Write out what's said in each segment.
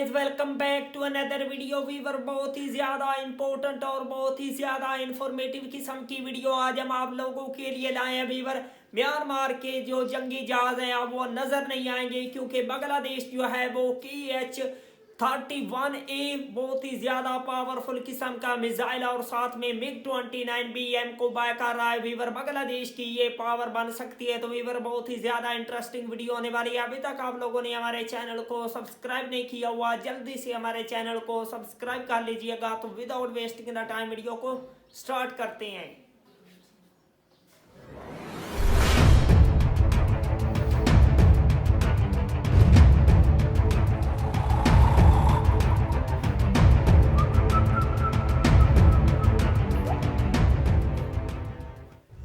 Guys welcome back to another video viewer. बहुत ही ज़्यादा इंपॉर्टेंट और बहुत ही ज़्यादा इंफॉर्मेटिव किस्म की वीडियो आज हम आप लोगों के लिए लाए हैं वीवर। म्यांमार के जो जंगी जहाज हैं अब वो नज़र नहीं आएंगे क्योंकि बांग्लादेश जो है वो KH-31A बहुत ही ज़्यादा पावरफुल किस्म का मिसाइल और साथ में MiG-29BM को बाय कर रहा है वीवर। बांग्लादेश की ये पावर बन सकती है तो वीवर बहुत ही ज़्यादा इंटरेस्टिंग वीडियो होने वाली है। अभी तक आप लोगों ने हमारे चैनल को सब्सक्राइब नहीं किया हुआ, जल्दी से हमारे चैनल को सब्सक्राइब कर लीजिएगा। तो without wasting the time video को स्टार्ट करते हैं।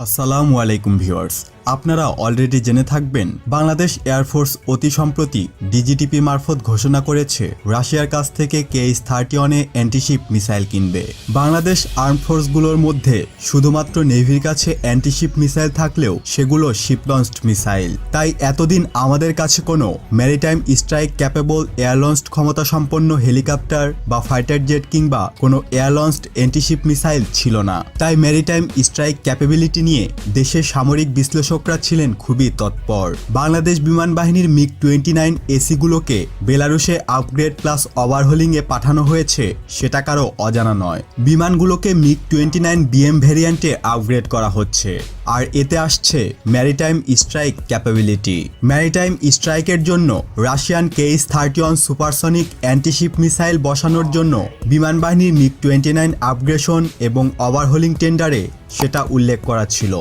আসসালামু আলাইকুম ভিউয়ার্স, আপনারা অলরেডি জেনে থাকবেন বাংলাদেশ এয়ারফোর্স অতি সম্প্রতি ডিজিটিপি মারফত ঘোষণা করেছে রাশিয়ার কাছ থেকে KH-31A অ্যান্টিশিপ মিসাইল কিনবে। বাংলাদেশ আর্ম ফোর্সগুলোর মধ্যে শুধুমাত্র নেভির কাছে অ্যান্টিশিপ মিসাইল থাকলেও সেগুলো শিপ লঞ্চড মিসাইল। তাই এতদিন আমাদের কাছে কোনো maritime strike capable air launched ক্ষমতা সম্পন্ন হেলিকপ্টার বা ফাইটার জেট কিংবা কোনো এয়ার লঞ্চড অ্যান্টিশিপ মিসাইল ছিল না। তাই ম্যারিটাইম স্ট্রাইক ক্যাপেবিলিটি নিয়ে দেশের সামরিক বিশ্লেষকরা ছিলেন খুবই তৎপর। বাংলাদেশ বিমান বাহিনীর MiG-29AC গুলোকে বেলারুশে আপগ্রেড প্লাস ওভারহোলিংয়ে পাঠানো হয়েছে সেটা কারো অজানা নয়। বিমানগুলোকে MiG-29BM ভ্যারিয়েন্টে আপগ্রেড করা হচ্ছে আর এতে আসছে ম্যারিটাইম স্ট্রাইক ক্যাপাবিলিটি। ম্যারিটাইম স্ট্রাইকের জন্য Russian KH-31 supersonic antiship missile বসানোর জন্য বিমান বাহিনীর MiG-29 আপগ্রেশন এবং ওভারহোলিং টেন্ডারে সেটা উল্লেখ করা ছিল,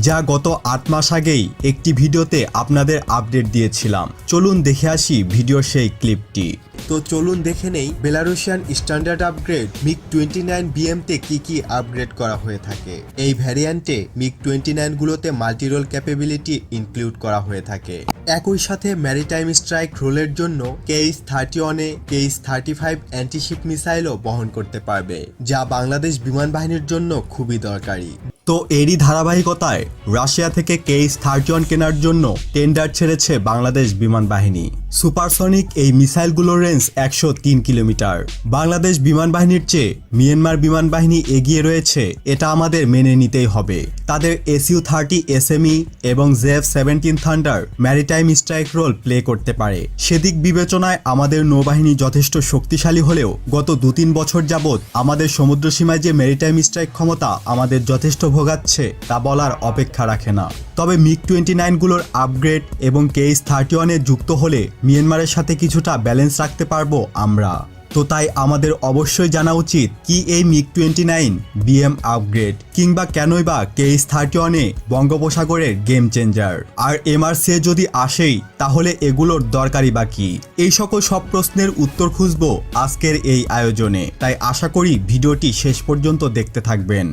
যা গত 8 মাস আগেই একটি ভিডিওতে আপনাদের আপডেট দিয়েছিলাম। চলুন দেখে আসি ভিডিওর সেই ক্লিপটি। তো চলুন দেখে নেই বেলারুশিয়ান স্ট্যান্ডার্ড আপগ্রেড MiG-29BM তে কি আপগ্রেড করা হয়ে থাকে। এই ভ্যারিয়েন্টে MiG-29 গুলোতে মাল্টিরোল ক্যাপাবিলিটি ইনক্লুড করা হয়ে থাকে। একই সাথে ম্যারিটাইম স্ট্রাইক রোলের জন্য KH-31A KH-35 অ্যান্টিশিপ মিসাইলও বহন করতে পারবে, যা বাংলাদেশ বিমান বাহিনীর জন্য খুবই দরকারি। তো এরই ধারাবাহিকতায় রাশিয়া থেকে KH-31 কেনার জন্য টেন্ডার ছেড়েছে বাংলাদেশ বিমান বাহিনী। সুপারসনিক এই মিসাইলগুলোর রেঞ্জ 103 কিলোমিটার। বাংলাদেশ বিমান বাহিনীর চেয়ে মিয়ানমার বিমান বাহিনী এগিয়ে রয়েছে, এটা আমাদের মেনে নিতেই হবে। তাদের Su-30 SME এবং ZF-17 thunder maritime strike role play করতে পারে। সেদিক বিবেচনায় আমাদের নৌবাহিনী যথেষ্ট শক্তিশালী হলেও গত 2-3 বছর যাবৎ আমাদের সমুদ্রসীমায় যে ম্যারিটাইম স্ট্রাইক ক্ষমতা আমাদের যথেষ্ট ভোগাচ্ছে তা বলার অপেক্ষা রাখে না। তবে MiG-29 গুলোর আপগ্রেড এবং KH-31 এ যুক্ত হলে মিয়ানমারের সাথে কিছুটা ব্যালেন্স রাখতে পারবো আমরা। তো তাই আমাদের অবশ্যই জানা উচিত কি এই MiG-29BM আপগ্রেড কিংবা কেনই বা KH-31 বঙ্গোপসাগরের গেম চেঞ্জার। আর MRCA যদি আসেই তাহলে এগুলোর দরকারি বা কি? এই সকল সব প্রশ্নের উত্তর খুঁজবো আজকের এই আয়োজনে। তাই আশা করি ভিডিওটি শেষ পর্যন্ত দেখতে থাকবেন।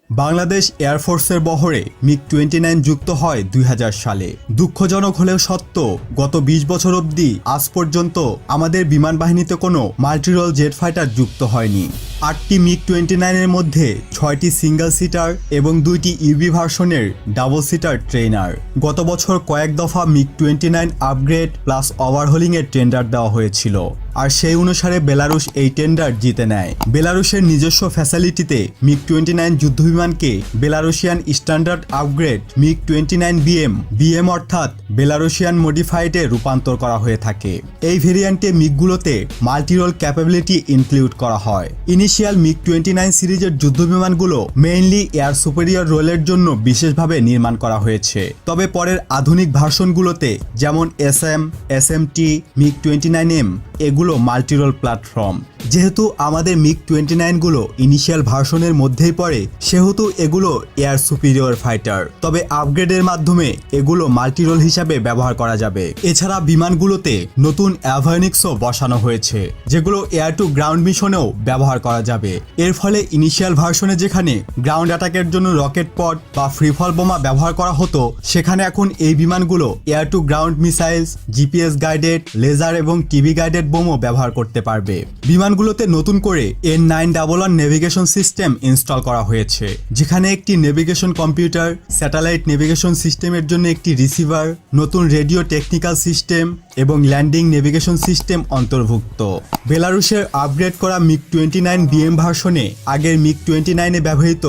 বাংলাদেশ এয়ারফোর্সের বহরে MiG-29 যুক্ত হয় 2000 সালে। দুঃখজনক হলেও সত্য, গত 20 বছর অবধি আজ পর্যন্ত আমাদের বিমান বাহিনীতে কোনো মাল্টিরোল জেট ফাইটার যুক্ত হয়নি। 8টি MiG-29 এর মধ্যে 6টি সিঙ্গেল সিটার এবং 2টি ইউবি ভার্সনের ডাবল সিটার ট্রেনার। গত বছর কয়েক দফা MiG-29 আপগ্রেড প্লাস ওভারহোলিং এর টেন্ডার দেওয়া হয়েছিল আর সেই অনুসারে বেলারুশ এই টেন্ডার জিতে নেয়। বেলারুশের নিজস্ব ফ্যাসিলিটিতে MiG-29 যুদ্ধবিমানকে বেলারুশিয়ান স্ট্যান্ডার্ড আপগ্রেড MiG-29BM অর্থাৎ বেলারুশিয়ান মডিফাইডে রূপান্তর করা হয়ে থাকে। এই ভেরিয়েন্টে মিগগুলোতে মাল্টিরোল ক্যাপাবিলিটি ইনক্লুড করা হয়। ইনিশিয়াল MiG-29 সিরিজের যুদ্ধবিমানগুলো মেইনলি এয়ার সুপেরিয়র রোলের জন্য বিশেষভাবে নির্মাণ করা হয়েছে। তবে পরের আধুনিক ভার্সনগুলোতে যেমন SM, SMT, MiG-29M এগুলো মাল্টিরোল প্ল্যাটফর্ম। যেহেতু আমাদের MiG-29 গুলো ইনিশিয়াল ভার্সনের মধ্যেই পড়ে সেহেতু এগুলো এয়ার সুপিরিয়র ফাইটার। তবে আপগ্রেডের মাধ্যমে এগুলো মাল্টিরোল হিসাবে ব্যবহার করা যাবে। এছাড়া বিমানগুলোতে নতুন অ্যাভিওনিক্সও বসানো হয়েছে যেগুলো এয়ার টু গ্রাউন্ড মিশনেও ব্যবহার করা করা যাবে। এর ফলে ইনিশিয়াল ভার্সনে যেখানে গ্রাউন্ড অ্যাটাকের জন্য রকেট পড বা ফ্রিফল বোমা ব্যবহার করা হতো, সেখানে এখন এই বিমানগুলো air to ground missiles, GPS guided, laser এবং টিভি গাইডেড বোমও ব্যবহার করতে পারবে। বিমানগুলোতে নতুন করে N911 নেভিগেশন সিস্টেম ইনস্টল করা হয়েছে, যেখানে একটি নেভিগেশন কম্পিউটার, স্যাটেলাইট নেভিগেশন সিস্টেমের জন্য একটি রিসিভার, নতুন রেডিও টেকনিক্যাল সিস্টেম এবং ল্যান্ডিং নেভিগেশন সিস্টেম অন্তর্ভুক্ত। বেলারুশের আপগ্রেড করা MiG-29 BM ভার্সনে আগের MiG-29 এ ব্যবহৃত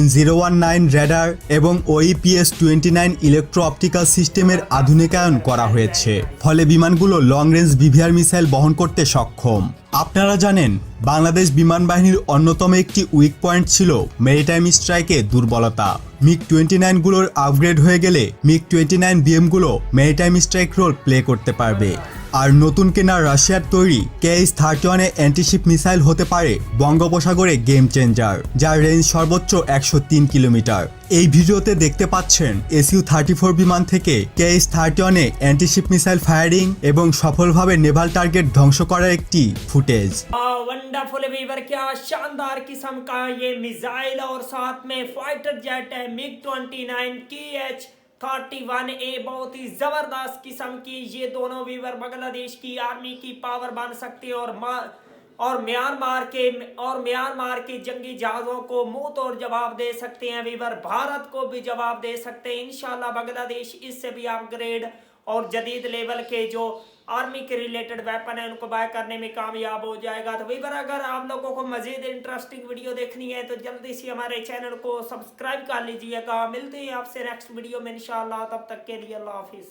N019 রেডার এবং OEPS-29 ইলেকট্রো অপটিক্যাল সিস্টেমের আধুনিকায়ন করা হয়েছে, ফলে বিমানগুলো লং রেঞ্জ বিভিআর মিসাইল বহন করতে সক্ষম। আপনারা জানেন, বাংলাদেশ বিমান বাহিনীর অন্যতম একটি উইক পয়েন্ট ছিল মেরিটাইম স্ট্রাইকে দুর্বলতা। MiG-29 গুলোর আপগ্রেড হয়ে গেলে MiG-29 BM গুলো মেরিটাইম স্ট্রাইক রোল প্লে করতে পারবে। আর নতুন কেনা রাশিয়ার তৈরি KH-31 অ্যান্টিশিপ মিসাইল হতে পারে বঙ্গোপসাগরে গেম চেঞ্জার, যার রেঞ্জ সর্বোচ্চ 103 কিলোমিটার। এই ভিডিওতে দেখতে পাচ্ছেন Su-34 বিমান থেকে KH-31 অ্যান্টিশিপ মিসাইল ফায়ারিং এবং সফলভাবে নেভাল টার্গেট ধ্বংস করার একটি ফুটেজ। वंडरफुल वीवर, क्या शानदार किस्म का ये मिसाइल और साथ में फाइटर जेट है MiG-29 KH-31A, बहुत ही जबरदस्त किस्म की ये दोनों वीवर बांग्लादेश की आर्मी की पावर बन सकती है और म्यांमार के जंगी जहाजों को मुंह तोड़ जवाब दे सकते हैं वीवर, भारत को भी जवाब दे सकते हैं। इंशाल्लाह बांग्लादेश इससे भी अपग्रेड और जदीद लेवल के जो आर्मी के रिलेटेड वेपन है उनको बाय करने में कामयाब हो जाएगा। तो वीवर, अगर आप लोगों को मजीद इंटरेस्टिंग वीडियो देखनी है तो जल्दी से हमारे चैनल को सब्सक्राइब कर लीजिएगा। मिलते हैं आपसे नेक्स्ट वीडियो में इंशाल्लाह, तब तक के लिए अल्लाह हाफिज।